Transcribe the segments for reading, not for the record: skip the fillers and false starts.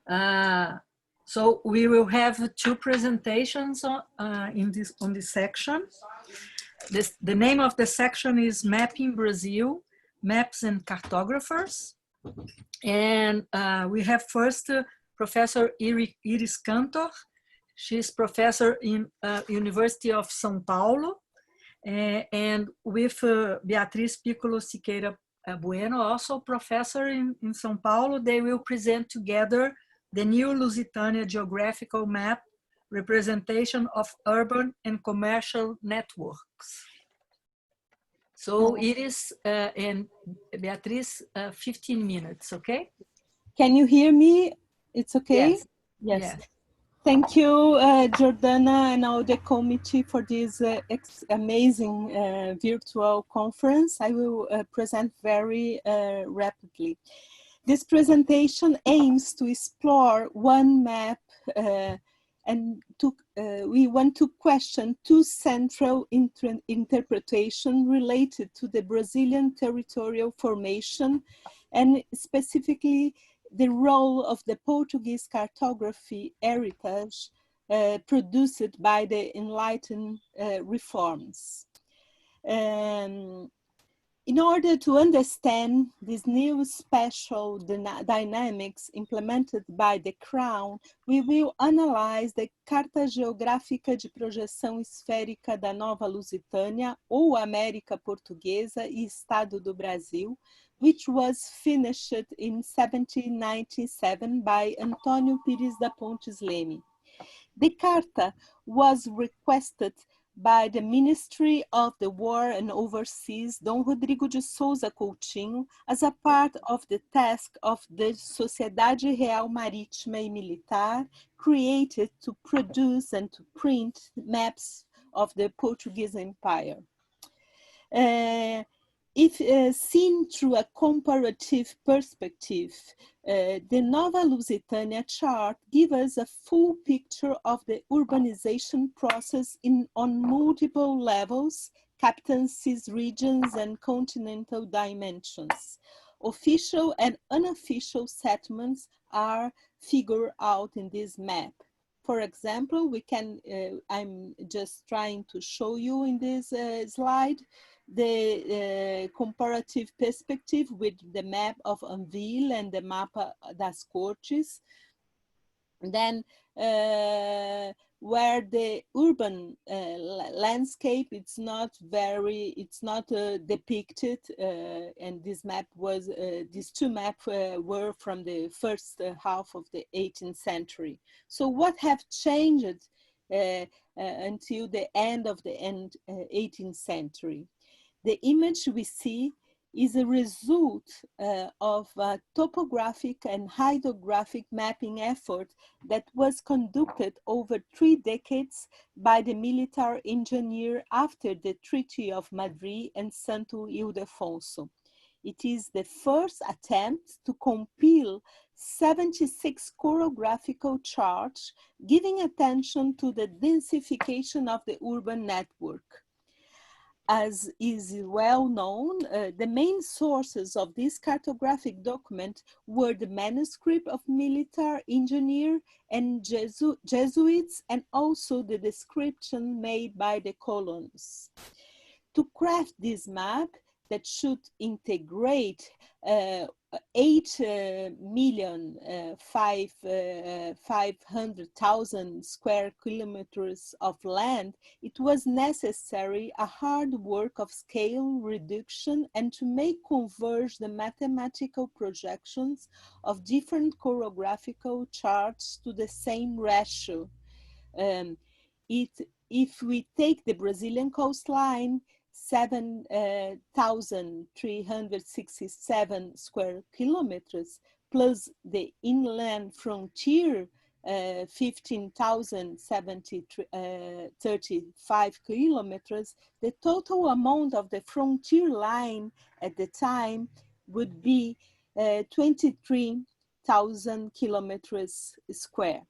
So we will have two presentations on this section. The name of the section is Mapping Brazil, Maps and Cartographers. And we have first Professor Iris Kantor. She's professor in University of São Paulo. And with Beatriz Siqueira Bueno, also professor in São Paulo. They will present together the new Lusitania Geographical Map, representation of urban and commercial networks. So it is, and Beatriz, 15 minutes, okay? Can you hear me? It's okay? Yes. Yes. Thank you, Jordana, and all the committee for this amazing virtual conference. I will present very rapidly. This presentation aims to explore one map and we want to question two central interpretations related to the Brazilian territorial formation and specifically the role of the Portuguese cartography heritage produced by the enlightened reforms. In order to understand this new special dynamics implemented by the Crown, we will analyze the Carta Geográfica de Projeção Esférica da Nova Lusitânia, ou América Portuguesa e Estado do Brasil, which was finished in 1797 by Antônio Pires da Pontes Leme. The Carta was requested by the Ministry of the War and Overseas, Dom Rodrigo de Souza Coutinho, as a part of the task of the Sociedade Real Marítima e Militar, created to produce and to print maps of the Portuguese Empire. If seen through a comparative perspective, the Nova Lusitania chart gives us a full picture of the urbanization process on multiple levels, captaincies, regions, and continental dimensions. Official and unofficial settlements are figured out in this map. For example, we can, I'm just trying to show you in this slide, the comparative perspective with the map of Anvil and the Mapa das Cortes. Then where the urban landscape, it's not depicted, and this map was, these two maps were from the first half of the 18th century. So what have changed until the end of the 18th century? The image we see is a result of a topographic and hydrographic mapping effort that was conducted over 3 decades by the military engineer after the Treaty of Madrid and Santo Ildefonso. It is the first attempt to compile 76 chorographical charts, giving attention to the densification of the urban network. As is well known, the main sources of this cartographic document were the manuscript of military engineer and Jesuits, and also the description made by the colons. To craft this map that should integrate 8,500,000 square kilometers of land, it was necessary a hard work of scale reduction and to make converge the mathematical projections of different chorographical charts to the same ratio. If we take the Brazilian coastline, 7,367 square kilometers, plus the inland frontier, 15,035 kilometers, the total amount of the frontier line at the time would be 23,000 kilometers square.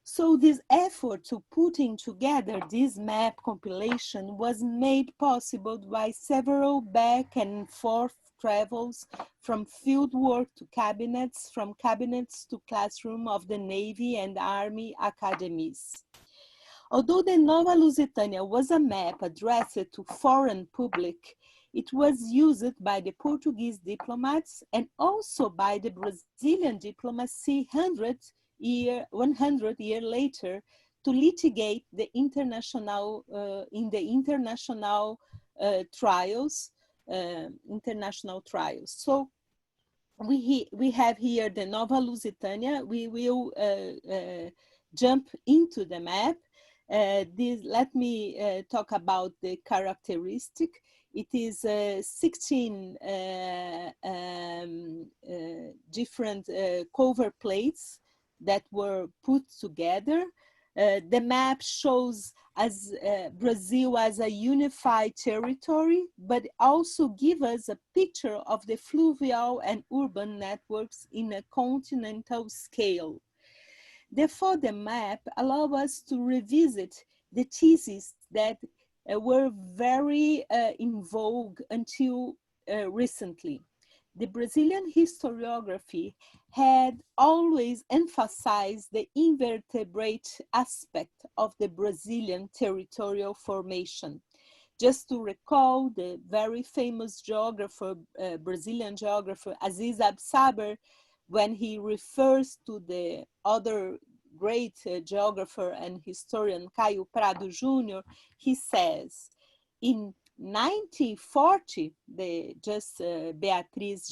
So this effort to putting together this map compilation was made possible by several back and forth travels from field work to cabinets, from cabinets to classroom of the Navy and Army academies. Although the Nova Lusitania was a map addressed to foreign public, it was used by the Portuguese diplomats and also by the Brazilian diplomacy 100 years later to litigate the international trials. So we have here the Nova Lusitania. We will jump into the map. Let me talk about the characteristic. It is 16 different cover plates that were put together. The map shows as Brazil as a unified territory, but also give us a picture of the fluvial and urban networks in a continental scale. Therefore, the map allows us to revisit the theses that were very in vogue until recently. The Brazilian historiography had always emphasized the invertebrate aspect of the Brazilian territorial formation. Just to recall, the very famous geographer, Brazilian geographer Aziz Absaber, when he refers to the other great geographer and historian Caio Prado Jr., he says, in 1940, Beatriz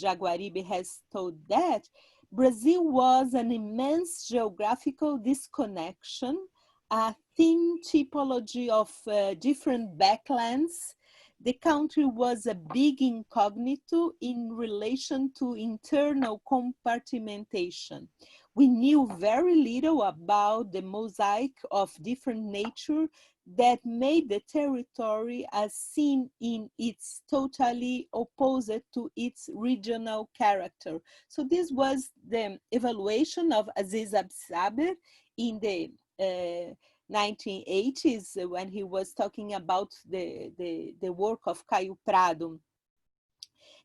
Jaguaribe has told that Brazil was an immense geographical disconnection, a thin typology of different backlands. The country was a big incognito in relation to internal compartmentation. We knew very little about the mosaic of different nature that made the territory as seen in its totally opposite to its regional character. So this was the evaluation of Aziz Absaber in the 1980s when he was talking about the work of Caio Prado.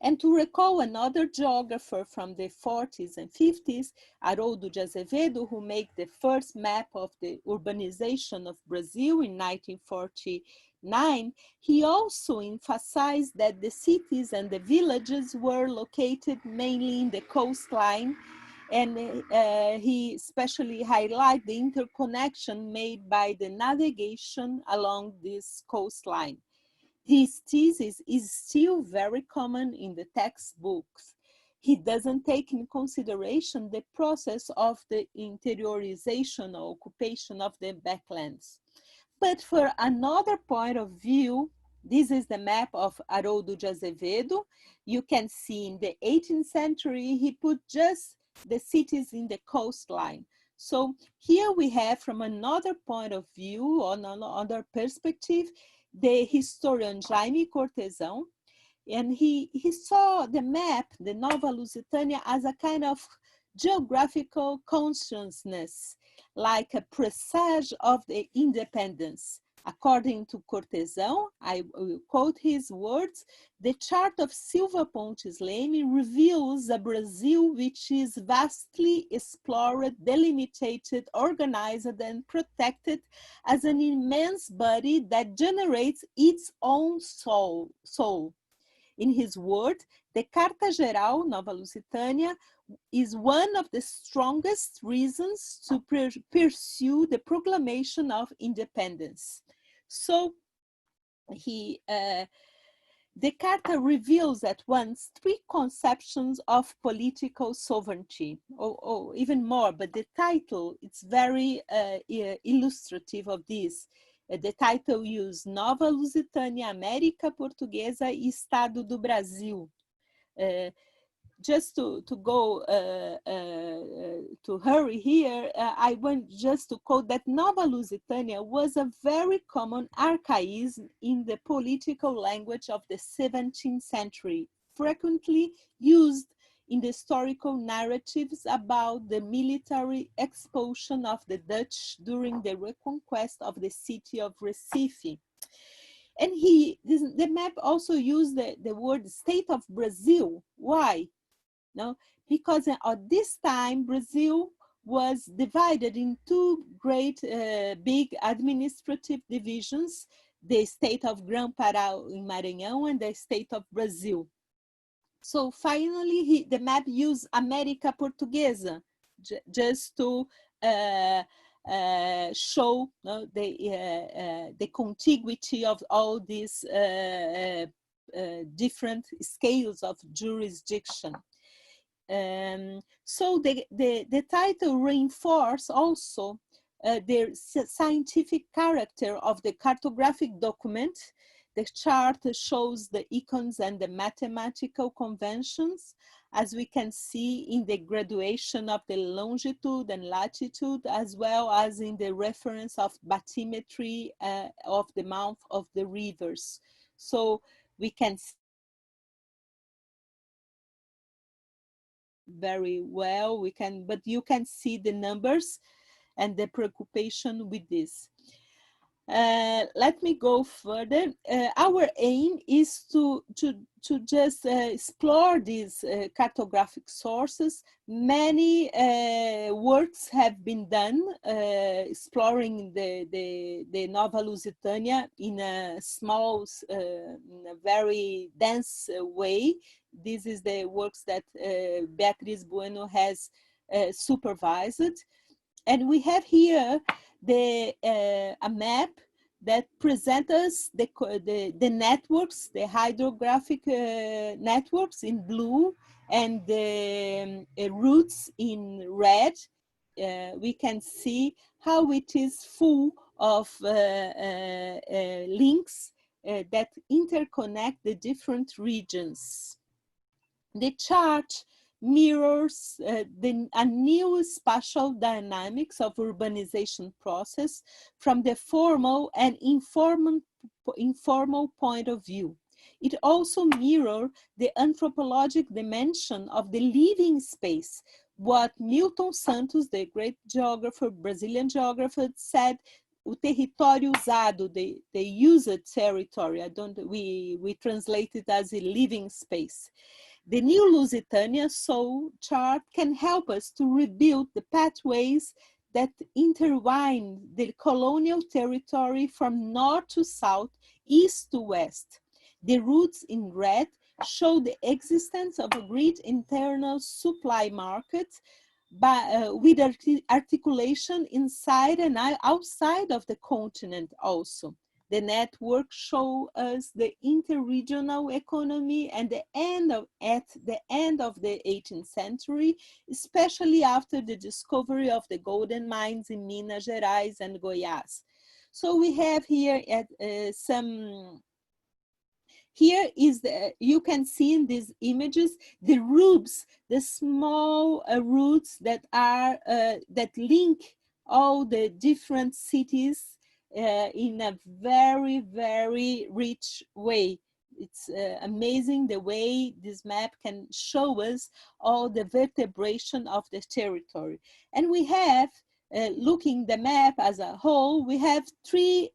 And to recall another geographer from the 40s and 50s, Haroldo de Azevedo, who made the first map of the urbanization of Brazil in 1949, he also emphasized that the cities and the villages were located mainly in the coastline, and he especially highlighted the interconnection made by the navigation along this coastline. This thesis is still very common in the textbooks. He doesn't take in consideration the process of the interiorization or occupation of the backlands. But for another point of view, this is the map of Haroldo de Azevedo. You can see in the 18th century, he put just the cities in the coastline. So here we have, from another point of view, on another perspective, the historian Jaime Cortesão, and he saw the map, the Nova Lusitania, as a kind of geographical consciousness, like a presage of the independence. According to Cortesão, I will quote his words, the chart of Silva Pontes Leme reveals a Brazil which is vastly explored, delimited, organized, and protected as an immense body that generates its own soul. In his word, the Carta Geral, Nova Lusitania, is one of the strongest reasons to pursue the proclamation of independence. So the Carta reveals at once three conceptions of political sovereignty, or even more, but the title, it's very illustrative of this. The title uses Nova Lusitania, América Portuguesa e Estado do Brasil. Just to hurry here, I want just to quote that Nova Lusitania was a very common archaism in the political language of the 17th century, frequently used in the historical narratives about the military expulsion of the Dutch during the reconquest of the city of Recife. And the map also used the word state of Brazil. Why? No, because at this time, Brazil was divided in two great big administrative divisions, the state of Grã-Pará in Maranhão and the state of Brazil. So finally, the map used América Portuguesa just to show the contiguity of all these different scales of jurisdiction. So the title reinforces also the scientific character of the cartographic document. The chart shows the icons and the mathematical conventions, as we can see in the graduation of the longitude and latitude, as well as in the reference of bathymetry of the mouth of the rivers. So we can see very well, but you can see the numbers and the preoccupation with this. Let me go further. Our aim is to just explore these cartographic sources. Many works have been done exploring the Nova Lusitania in a small, in a very dense way. This is the works that Beatriz Bueno has supervised. And we have here a map that presents us the networks, the hydrographic networks in blue and the routes in red. We can see how it is full of links that interconnect the different regions. The chart mirrors a new spatial dynamics of urbanization process from the formal and informal point of view. It also mirrors the anthropologic dimension of the living space, what Milton Santos, the great geographer, Brazilian geographer, said, o território usado, the used territory. We translate it as a living space. The new Lusitania soul chart can help us to rebuild the pathways that intertwine the colonial territory from north to south, east to west. The routes in red show the existence of a great internal supply market with articulation inside and outside of the continent also. The network shows us the interregional economy and at the end of the 18th century, especially after the discovery of the golden mines in Minas Gerais and Goiás. So we have here you can see in these images the routes, the small routes that link all the different cities in a very, very rich way. It's amazing the way this map can show us all the vertebration of the territory. And we have, looking the map as a whole, we have three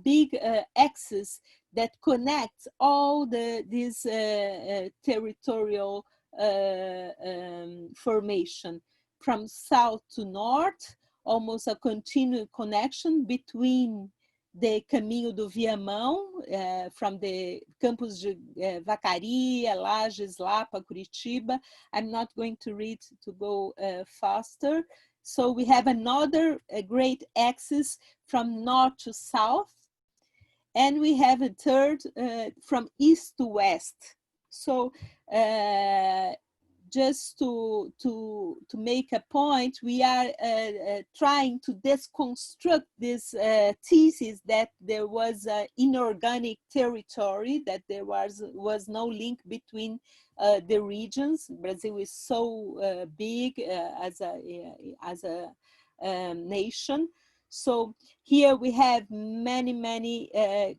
big axes that connect all these territorial formation from south to north, almost a continuous connection between the Caminho do Viamão, from the Campos de Vacaria, Lages, Lapa, Curitiba. I'm not going to read to go faster. So we have another great axis from north to south. And we have a third from east to west. So just to make a point, we are trying to deconstruct this thesis that there was an inorganic territory, that there was no link between the regions. Brazil is so big as a nation. So here we have many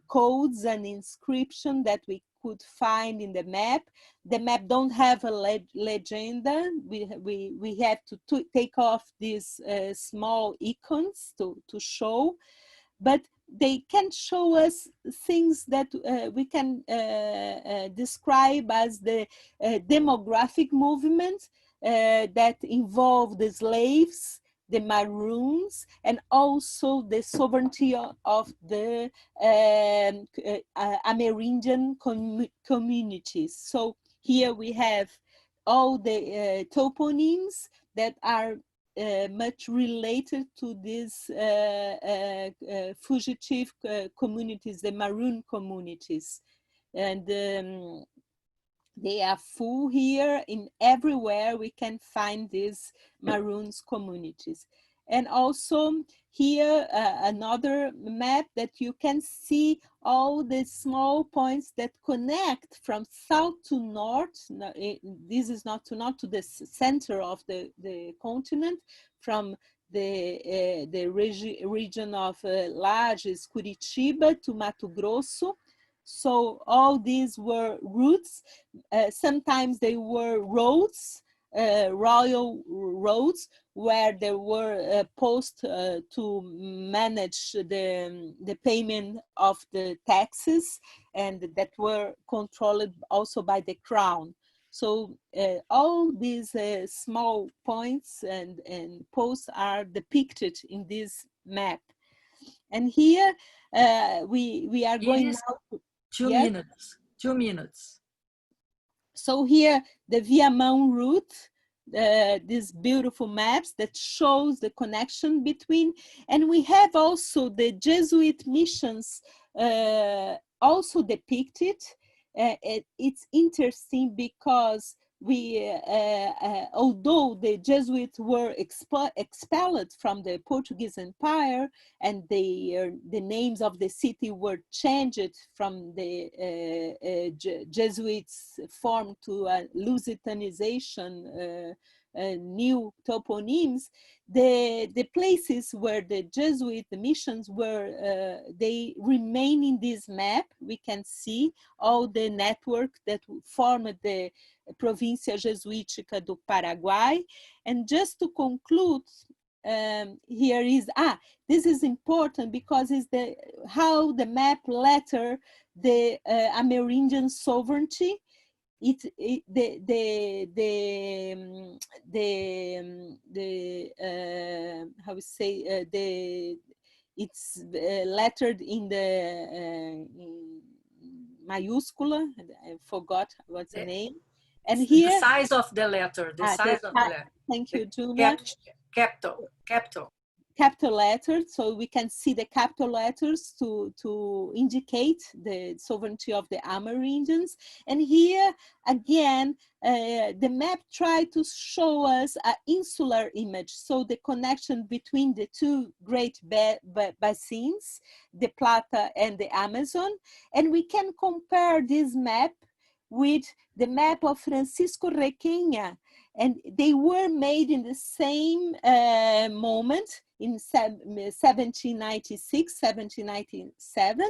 codes and inscription that we could find in the map. The map don't have a legenda. We have to take off these small icons to show, but they can show us things that we can describe as the demographic movement that involve the slaves, the Maroons, and also the sovereignty of the Amerindian communities. So here we have all the toponyms that are much related to these fugitive communities, the Maroon communities. And they are full here. In everywhere we can find these Maroons communities. And also here another map that you can see all the small points that connect from south to north. This is not to the center of the continent, from the region of Lages, Curitiba to Mato Grosso. So all these were routes. Sometimes they were roads, royal roads, where there were posts to manage the payment of the taxes, and that were controlled also by the crown. So all these small points and posts are depicted in this map. And here we are going now to, 2 minutes. 2 minutes. So here the Viamão route, these beautiful maps that shows the connection between, and we have also the Jesuit missions also depicted. It's interesting because we, although the Jesuits were expelled from the Portuguese Empire, and the names of the city were changed from the Jesuits form to a Lusitanization, new toponyms, the places where the Jesuit missions were, they remain in this map. We can see all the network that formed the Província Jesuítica do Paraguay. And just to conclude, here is, this is important because it's how the map letter the Amerindian sovereignty. How we say, it's lettered in the mayúscula. I forgot what's the name. And here, the size of the letter, the size of the letter. Thank you, Julia. Capital letters, so we can see the capital letters to indicate the sovereignty of the Amerindians. And here again, the map tried to show us an insular image, so the connection between the two great basins, the Plata and the Amazon. And we can compare this map with the map of Francisco Requena, and they were made in the same moment in 1796, 1797.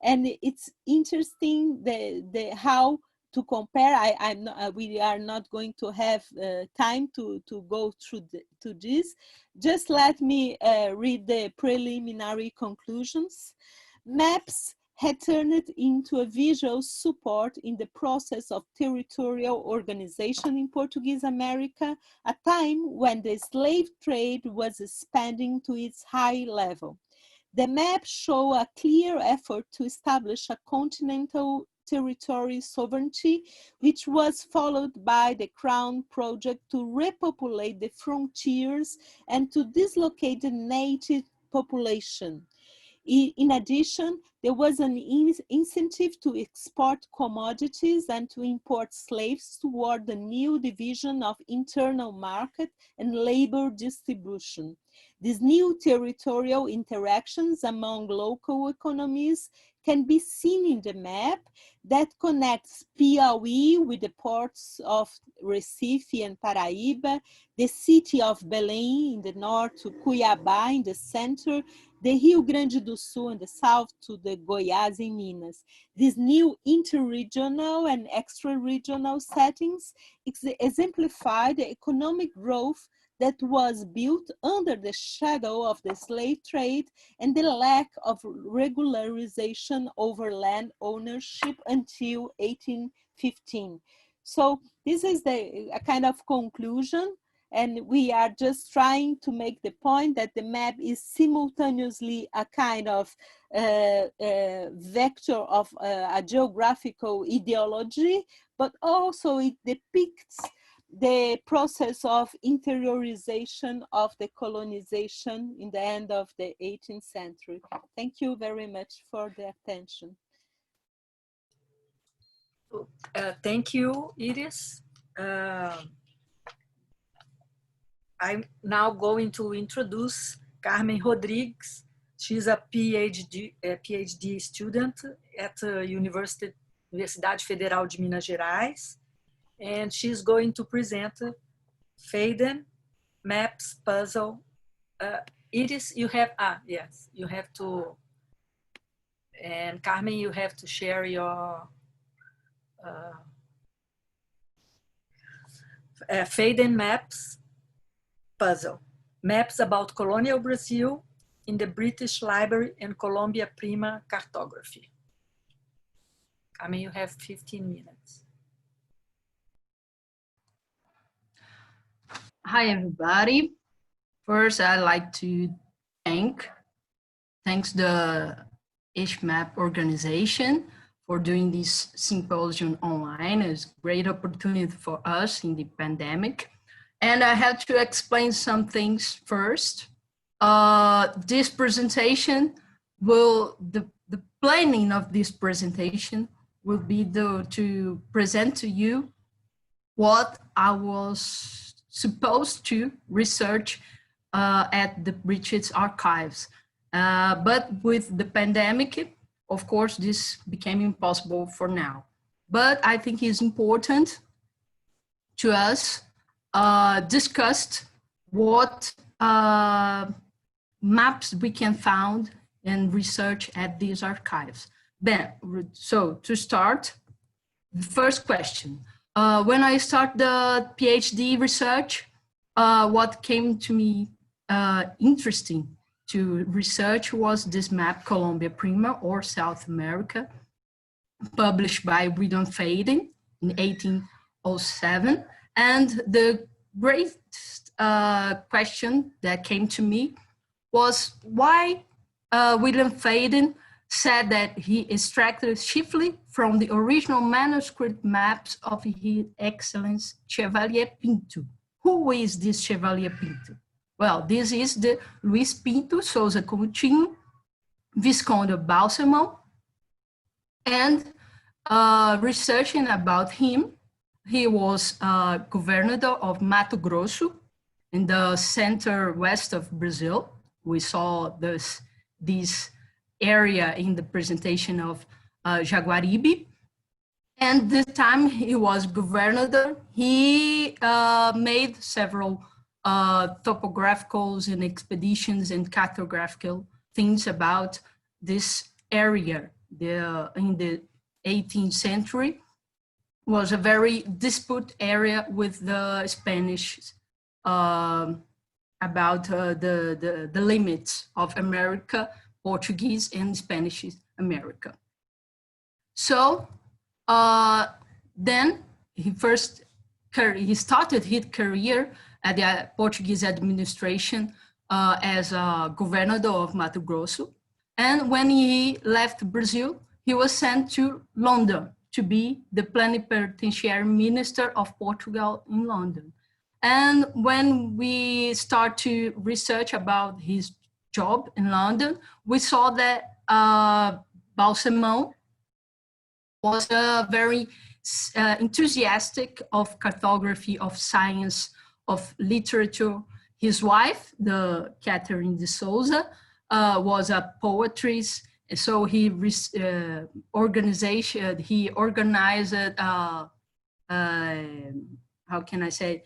And it's interesting how to compare. We are not going to have time to go through to this. Just let me read the preliminary conclusions. Maps had turned into a visual support in the process of territorial organization in Portuguese America, a time when the slave trade was expanding to its high level. The maps show a clear effort to establish a continental territory sovereignty, which was followed by the Crown project to repopulate the frontiers and to dislocate the native population. In addition, there was an incentive to export commodities and to import slaves toward the new division of internal market and labor distribution. These new territorial interactions among local economies can be seen in the map that connects Piauí with the ports of Recife and Paraíba, the city of Belém in the north to Cuiabá in the center, the Rio Grande do Sul in the south to the Goiás in Minas. These new interregional and extra-regional settings exemplify the economic growth that was built under the shadow of the slave trade and the lack of regularization over land ownership until 1815. So this is a kind of conclusion, and we are just trying to make the point that the map is simultaneously a kind of vector of a geographical ideology, but also it depicts the process of interiorization of the colonization in the end of the 18th century. Thank you very much for the attention. Thank you, Iris. I'm now going to introduce Carmem Rodrigues. She's a PhD student at the Universidade Federal de Minas Gerais, and she's going to present Faden Maps Puzzle. Iris, you have, yes, you have to, and Carmen, you have to share your Faden Maps Puzzle. Maps about colonial Brazil in the British Library and Colombia Prima cartography. Carmen, you have 15 minutes. Hi, everybody. First, I'd like to thanks the ISHMap organization for doing this symposium online. It's a great opportunity for us in the pandemic. And I had to explain some things first. This presentation the planning of this presentation will be to present to you what I was supposed to research at the British archives. But with the pandemic, of course, this became impossible for now. But I think it's important to us discuss what maps we can find and research at these archives. Then, so to start, the first question. When I start the PhD research, what came to me interesting to research was this map, Colombia Prima, or South America, published by William Faden in 1807. And the great question that came to me was why William Faden said that he extracted chiefly from the original manuscript maps of His Excellency Chevalier Pinto. Who is this Chevalier Pinto? Well, this is the Luis Pinto Souza Coutinho, Visconde of Balsamão, and researching about him, he was governor of Mato Grosso in the center west of Brazil. We saw this area in the presentation of Jaguaribe. And the time he was governor, he made several topographicals and expeditions and cartographical things about this area. In the 18th century was a very disputed area with the Spanish about the limits of America, Portuguese and Spanish America. So then he started his career at the Portuguese administration as a governor of Mato Grosso. And when he left Brazil, he was sent to London to be the plenipotentiary minister of Portugal in London. And when we start to research about his job in London, we saw that Balsamão was very enthusiastic of cartography, of science, of literature. His wife, the Catherine de Souza, was a poetess. So he organized, how can I say,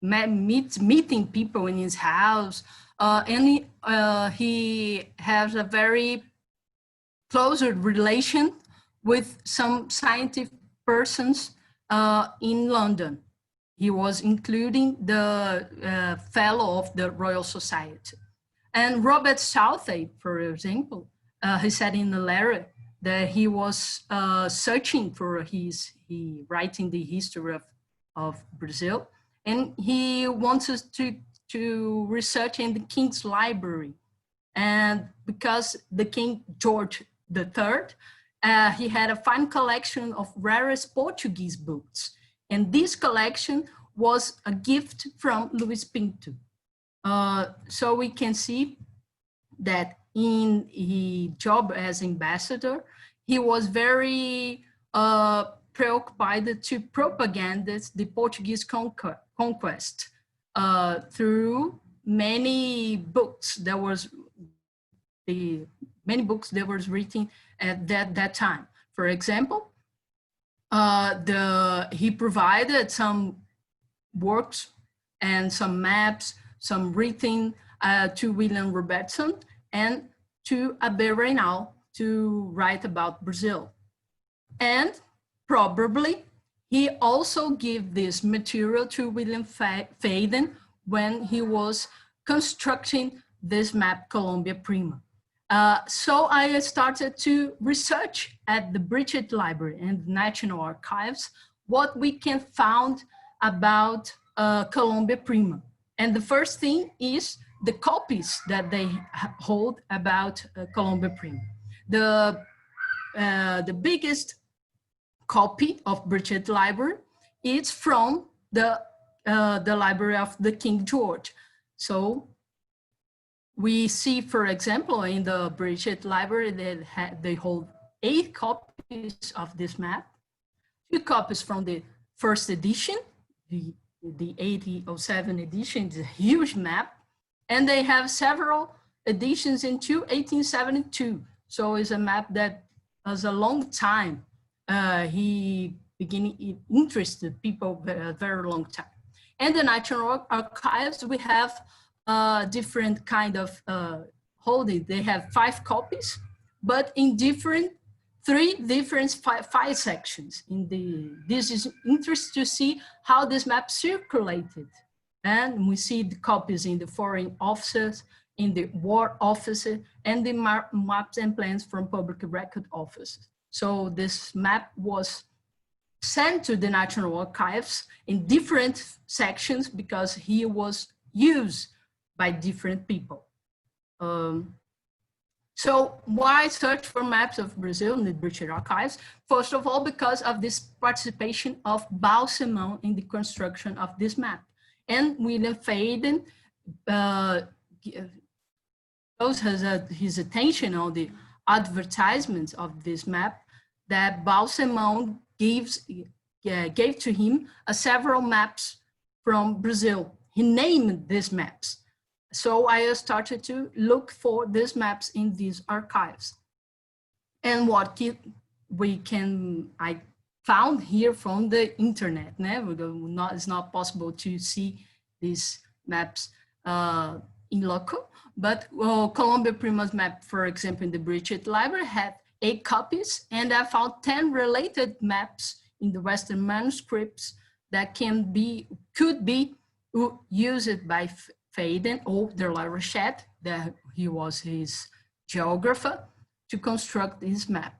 meeting people in his house, and he has a very close relation with some scientific persons in London. He was including the fellow of the Royal Society. And Robert Southey, for example, he said in a letter that he was searching for writing the history of Brazil, and he wanted to research in the King's Library. And because the King George III, he had a fine collection of rarest Portuguese books. And this collection was a gift from Luis Pinto. So we can see that in his job as ambassador, he was very preoccupied to propagate the Portuguese conquest through many books that was written at that time. For example, he provided some works and some maps, some written to William Robertson and to Abbe Reynal to write about Brazil. And probably he also gave this material to William Faden when he was constructing this map, Colombia Prima. So I started to research at the British Library and National Archives what we can find about Colombia Prima. And the first thing is the copies that they hold about Colombia Prima. The biggest copy of British Library is from the library of the King George. So we see, for example, in the British Library, they hold 8 copies of this map, 2 copies from the first edition, the 1807 edition, is a huge map, and they have several editions into 1872. So it's a map that has a long time. He interested people a very long time. And the National Archives, we have different kind of holding. They have 5 copies, but in 3 different file sections. This is interesting to see how this map circulated. And we see the copies in the foreign offices, in the war offices, and the maps and plans from public record offices. So this map was sent to the National Archives in different sections because he was used by different people. So why search for maps of Brazil in the British Archives? First of all, because of this participation of Balsemão in the construction of this map. And William Faden shows his attention on the advertisements of this map that Balsemão gave to him several maps from Brazil. He named these maps. So I started to look for these maps in these archives. And what I found here from the internet. It's not possible to see these maps in loco, but Colombia Prima's map, for example, in the British Library had 8 copies, and I found 10 related maps in the Western manuscripts that could be used by Faden or de la Rochette, that he was his geographer, to construct his map.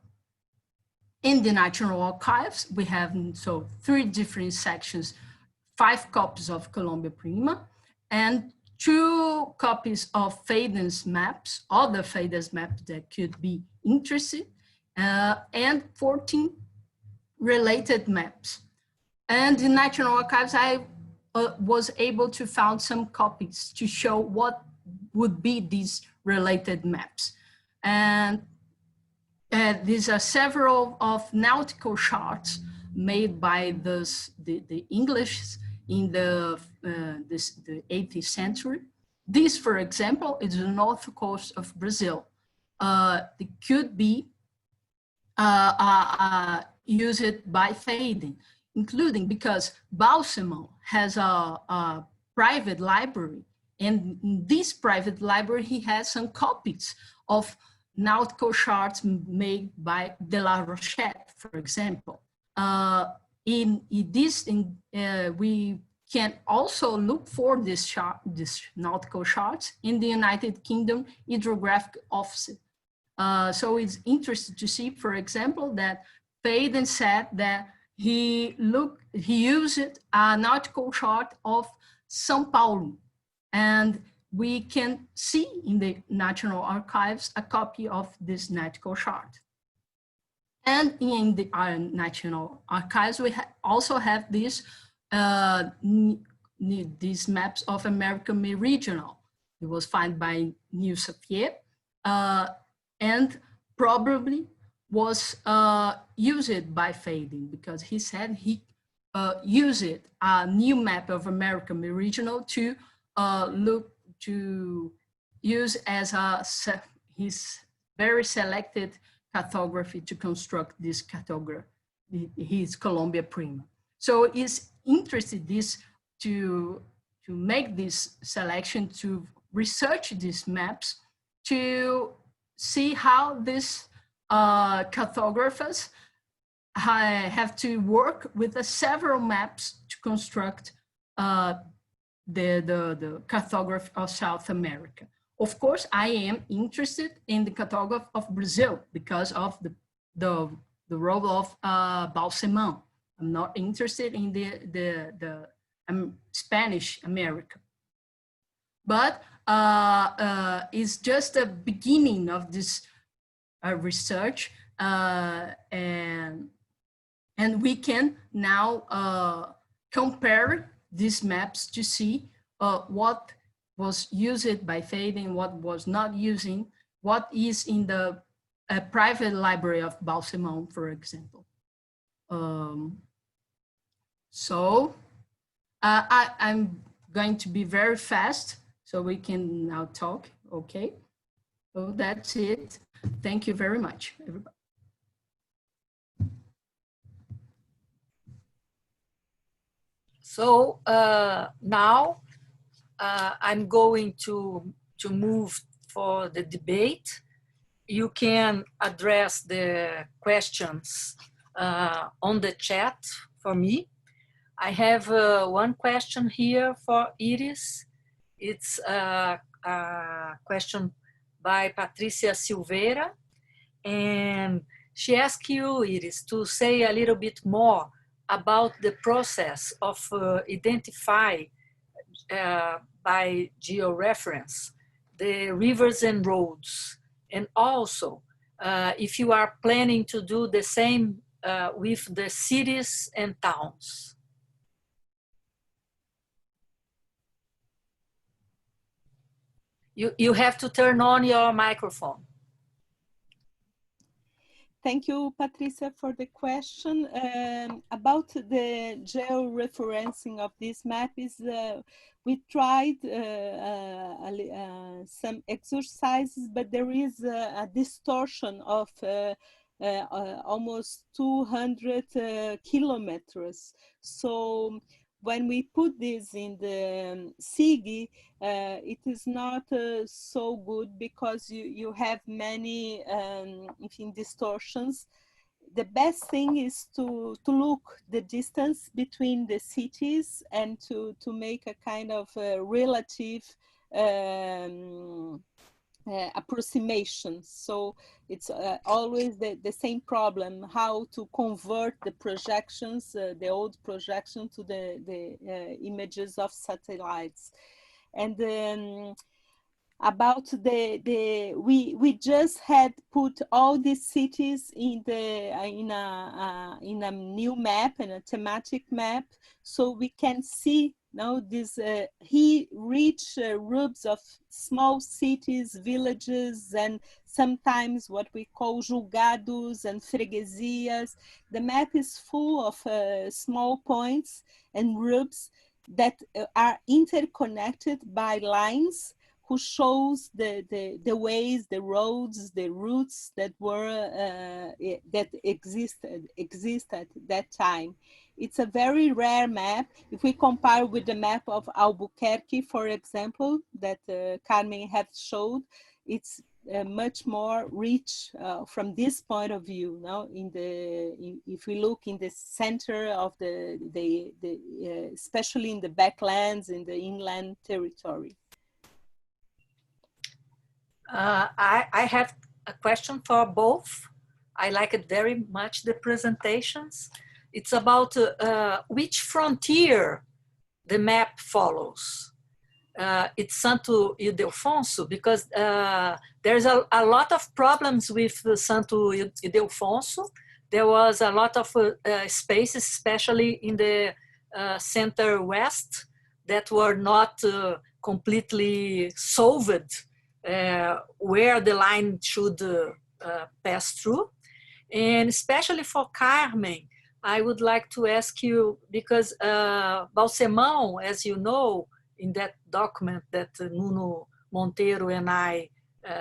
In the National Archives, we have 3 different sections, 5 copies of Colombia Prima, and 2 copies of Faden's maps, other Faden's maps that could be interested, and 14 related maps. And in National Archives, I was able to find some copies to show what would be these related maps. And these are several of nautical charts made by the English in the 18th century. This, for example, is the north coast of Brazil. It could be used by Faden, including because Balsemão has a private library And in this private library, he has some copies of nautical charts made by De La Rochette, for example. We can also look for this nautical charts in the United Kingdom Hydrographic Office. So it's interesting to see, for example, that Faden said that he used a nautical chart of São Paulo, and we can see in the National Archives a copy of this nautical chart. And in the National Archives, we also have these maps of America Meridional. It was found by Neil Safier, and probably was used by Faden, because he said he used a new map of America Meridional to use as his very selected cartography to construct this cartography, his Colombia Prima. So it's interesting to make this selection, to research these maps, to see how these cartographers have to work with the several maps to construct the cartography of South America. Of course, I am interested in the cartography of Brazil because of the role of Balsemão. I'm not interested in the Spanish America. But it's just the beginning of this research, and we can now compare these maps to see what was used by Faden, what was not using, what is in the private library of Balsemão, for example. I'm going to be very fast so we can now talk, okay? So that's it. Thank you very much, everybody. So now I'm going to move for the debate. You can address the questions on the chat for me. I have one question here for Iris. It's a question by Patricia Silveira, and she asks you, Iris, to say a little bit more about the process of identify by georeference the rivers and roads, and also if you are planning to do the same with the cities and towns. You have to turn on your microphone. Thank you, Patricia, for the question. About the georeferencing of this map is we tried some exercises, but there is a distortion of almost 200 kilometers. So when we put this in the SIGI, it is not so good because you have many distortions. The best thing is to look the distance between the cities and to make a kind of relative approximation. So it's always the same problem, how to convert the projections, the old projection to the images of satellites. And about we just had put all these cities in a new map, in a thematic map, so we can see now these rich rubs of small cities, villages, and sometimes what we call julgados and freguesias. The map is full of small points and rubs that are interconnected by lines who shows the ways, the roads, the routes that were that exist at that time. It's a very rare map. If we compare with the map of Albuquerque, for example, that Carmem has showed, it's much more rich from this point of view. Now, if we look in the center of especially in the backlands, in the inland territory. I have a question for both. I like it very much, the presentations. It's about which frontier the map follows. It's Santo Ildefonso, because there's a lot of problems with Santo Ildefonso. There was a lot of spaces, especially in the center west, that were not completely solved, where the line should pass through. And especially for Carmem, I would like to ask you, because Balsemão, as you know, in that document that Nuno Monteiro and I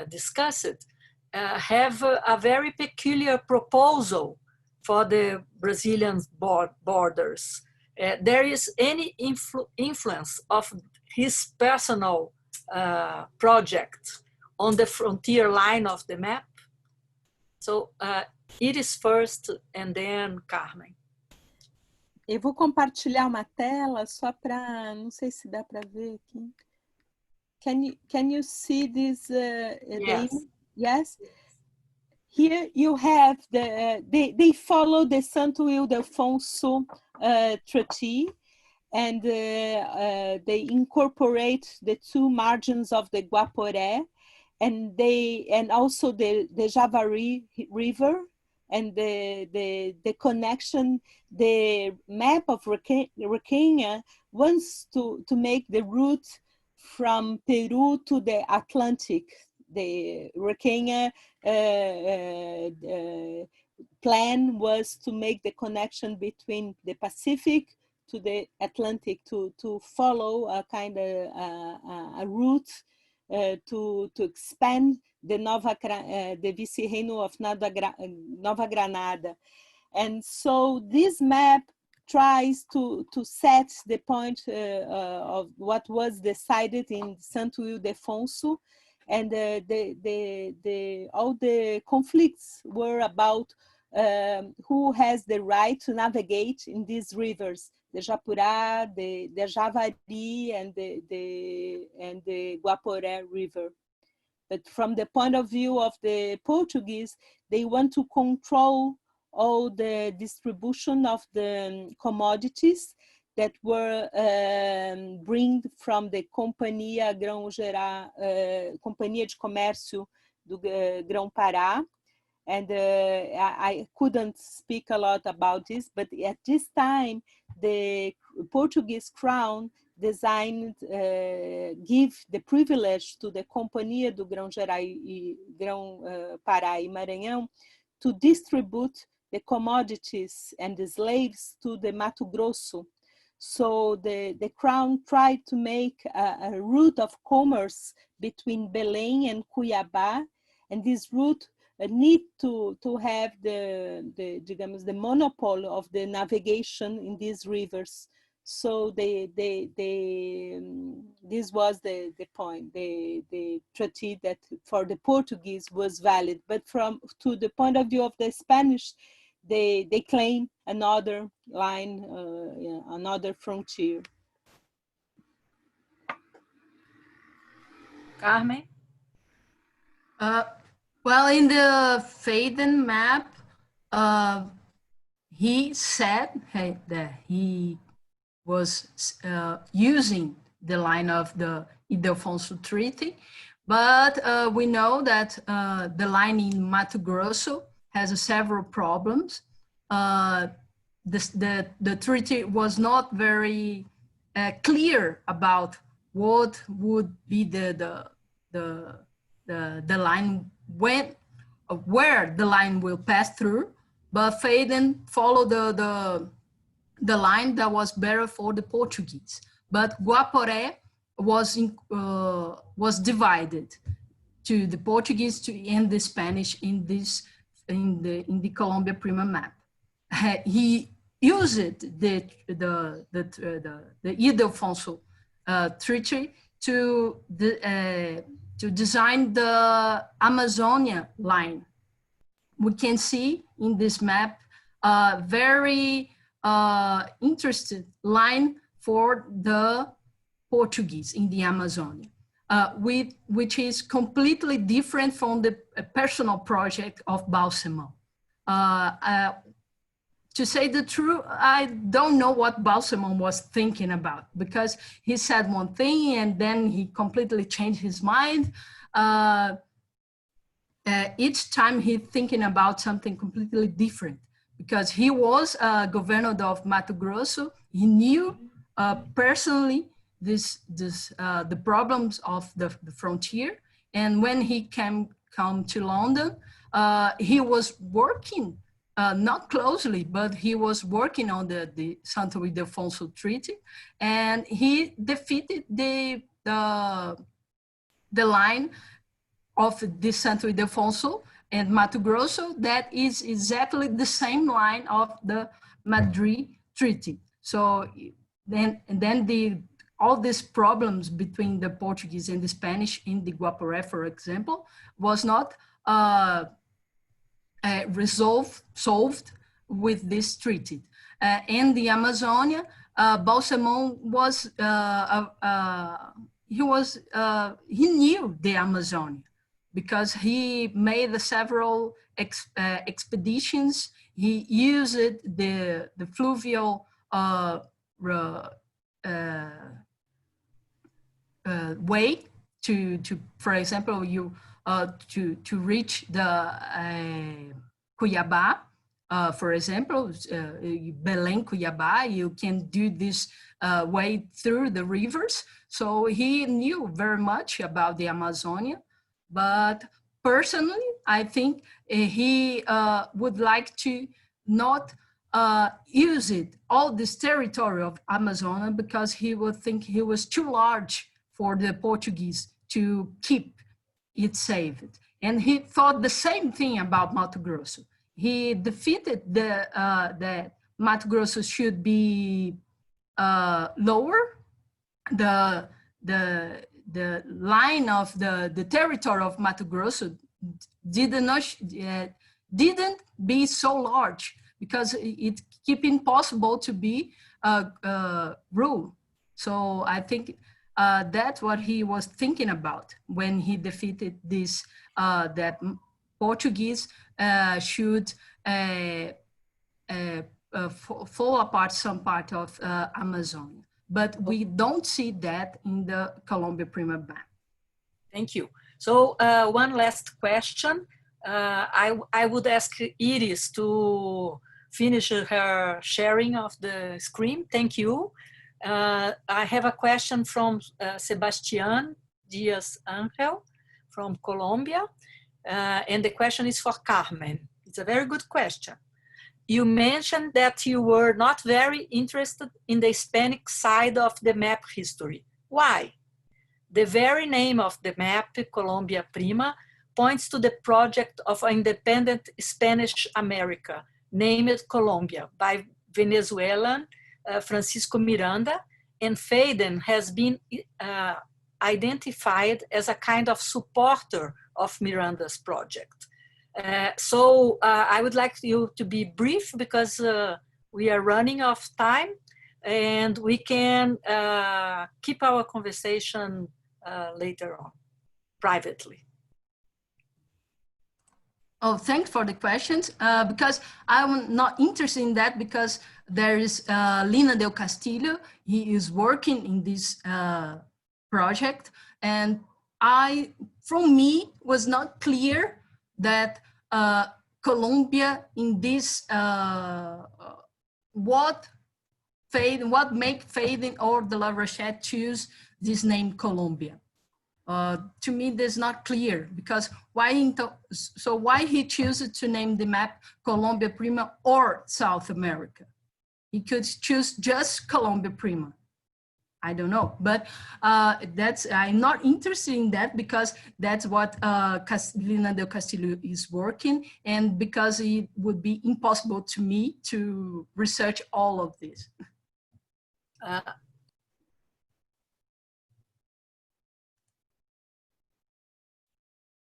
discussed, have a very peculiar proposal for the Brazilian borders. There is any influence of his personal project on the frontier line of the map? So it is first and then Carmem. Eu vou compartilhar uma tela só para, não sei se dá para ver aqui. Can you see this? Yes. Yes. Here you have they follow the Santo Ildefonso treaty, and they incorporate the two margins of the Guaporé, and also the Javari River, and the connection. The map of Requena wants to make the route from Peru to the Atlantic. The Requena plan was to make the connection between the Pacific to the Atlantic, to follow a kind of a route to expand the vice-reino of Nova Granada. And so this map tries to set the point of what was decided in Santo Ildefonso, and all the conflicts were about who has the right to navigate in these rivers, the Japurá, the Javari, and the Guaporé River. But from the point of view of the Portuguese, they want to control all the distribution of the commodities that were bring from the Companhia de Comércio do Grão-Pará. And I couldn't speak a lot about this, but at this time, the Portuguese crown designed, give the privilege to the Companhia do Grão-Pará e Maranhão to distribute the commodities and the slaves to the Mato Grosso. So the crown tried to make a route of commerce between Belém and Cuiabá, and this route need to have the monopoly of the navigation in these rivers. So this was the point, the treaty that for the Portuguese was valid, but to the point of view of the Spanish, they claim another line, another frontier. Carmem? Well, in the Faden map, he said that he was using the line of the Ildefonso Treaty, but we know that the line in Mato Grosso has several problems. The treaty was not very clear about what would be the line, where the line will pass through, but Faden followed the line that was better for the Portuguese. But Guaporé was divided to the Portuguese and the Spanish in the Colombia Prima map. He used the Ildefonso Treaty to design the Amazonia line. We can see in this map a very interesting line for the Portuguese in the Amazonia, which is completely different from the personal project of Balsemão. To say the truth, I don't know what Balsemão was thinking about, because he said one thing and then he completely changed his mind. Each time he's thinking about something completely different, because he was governor of Mato Grosso. He knew personally the problems of the frontier. And when he come to London, he was working not closely, but he was working on the Santo Ildefonso Treaty, and he defeated the line of the Santo Ildefonso and Mato Grosso. That is exactly the same line of the Madrid Treaty. So then all these problems between the Portuguese and the Spanish in the Guaporé, for example, was not solved with this treaty. In the Amazonia, Balsemão was he knew the Amazonia because he made several expeditions. He used the fluvial way to, for example, to reach the Cuiabá, for example, Belém, Cuiabá, you can do this way through the rivers. So he knew very much about the Amazonia, but personally, I think he would like to not use it, all this territory of Amazonia, because he would think he was too large for the Portuguese to keep it saved. And he thought the same thing about Mato Grosso. He defeated that Mato Grosso should be lower. The line of the territory of Mato Grosso didn't be so large, because it keep impossible to be ruled. So I think that's what he was thinking about when he defeated this, that Portuguese should fall apart some part of Amazonia. But we don't see that in the Colombia Prima map. Thank you. So one last question. I would ask Iris to finish her sharing of the screen. Thank you. I have a question from Sebastián Diaz Angel from Colombia. And the question is for Carmem. It's a very good question. You mentioned that you were not very interested in the Hispanic side of the map history. Why? The very name of the map, Colombia Prima, points to the project of independent Spanish America, named Colombia, by Venezuelan Francisco Miranda, and Faden has been identified as a kind of supporter of Miranda's project. So I would like you to be brief, because we are running out of time, and we can keep our conversation later on, privately. Oh, thanks for the questions, because I'm not interested in that, because there is Lina del Castillo. He is working in this project, and from me, was not clear that Colombia in this, what make Faden or De La Rochette choose this name Colombia? To me, that's not clear, because why he chooses to name the map Colombia Prima or South America? He could choose just Colombia Prima. I don't know, but I'm not interested in that because that's what Lina del Castillo is working, and because it would be impossible to me to research all of this.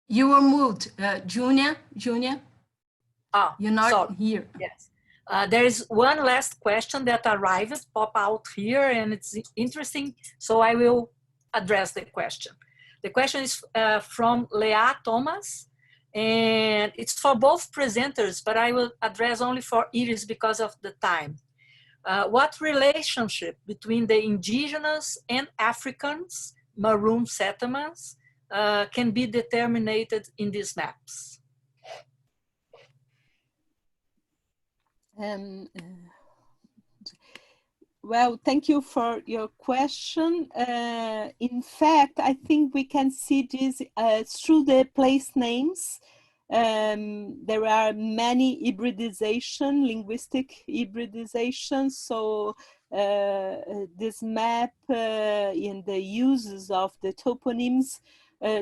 You were moved, Junia. Oh, You're not sorry. here. Yes. There is one last question that arrived, pop out here, and it's interesting, so I will address the question. The question is from Lea Thomas, and it's for both presenters, but I will address only for Iris because of the time. What relationship between the indigenous and Africans maroon settlements can be determined in these maps? Well, thank you for your question. In fact, I think we can see this through the place names. There are many hybridization, linguistic hybridization. So this map in the uses of the toponyms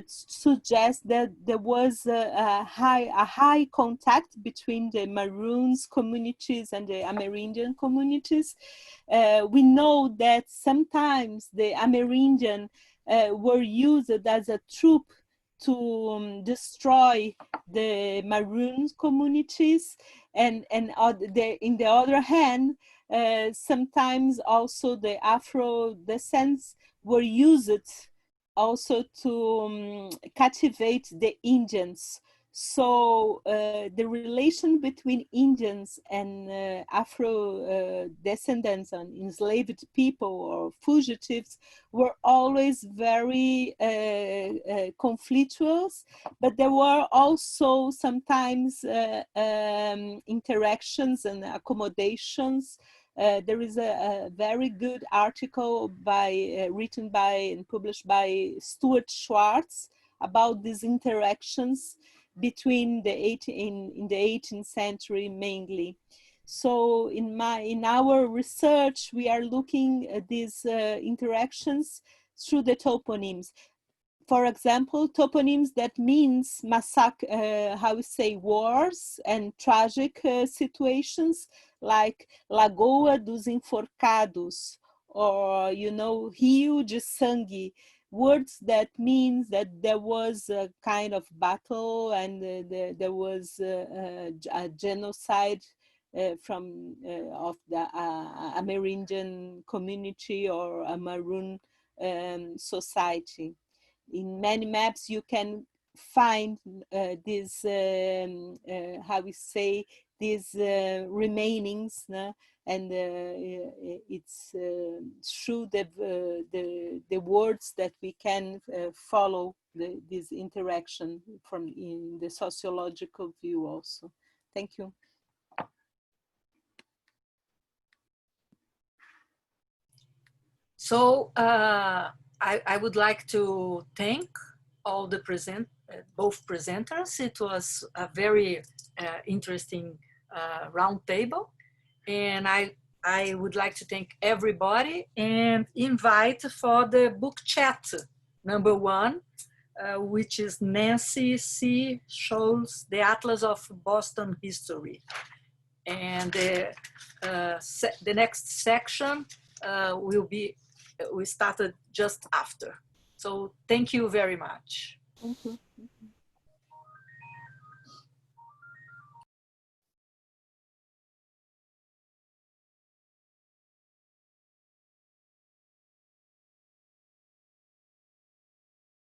suggests that there was a high contact between the Maroons communities and the Amerindian communities. We know that sometimes the Amerindian were used as a troop to destroy the Maroon communities, and in the other hand, sometimes also the Afro descents were used also to captivate the Indians. So the relation between Indians and Afro descendants and enslaved people or fugitives were always very conflictual, but there were also sometimes interactions and accommodations. There is a very good article written by and published by Stuart Schwartz about these interactions between in the 18th century mainly. So in our research, we are looking at these interactions through the toponyms. For example, toponyms that means massacre, how we say, wars and tragic situations, like Lagoa dos Enforcados, or, you know, Rio de Sangue, words that means that there was a kind of battle and there was a genocide of the Amerindian community or a Maroon society. In many maps, you can find these, how we say, these remainings, and it's through the words that we can follow this interaction from in the sociological view also. Thank you. So I would like to thank all the both presenters. It was a very interesting round table, and I would like to thank everybody and invite for the book chat number 1, which is Nancy C. Scholl's The Atlas of Boston History. And the next section we started just after. So thank you very much. Thank you.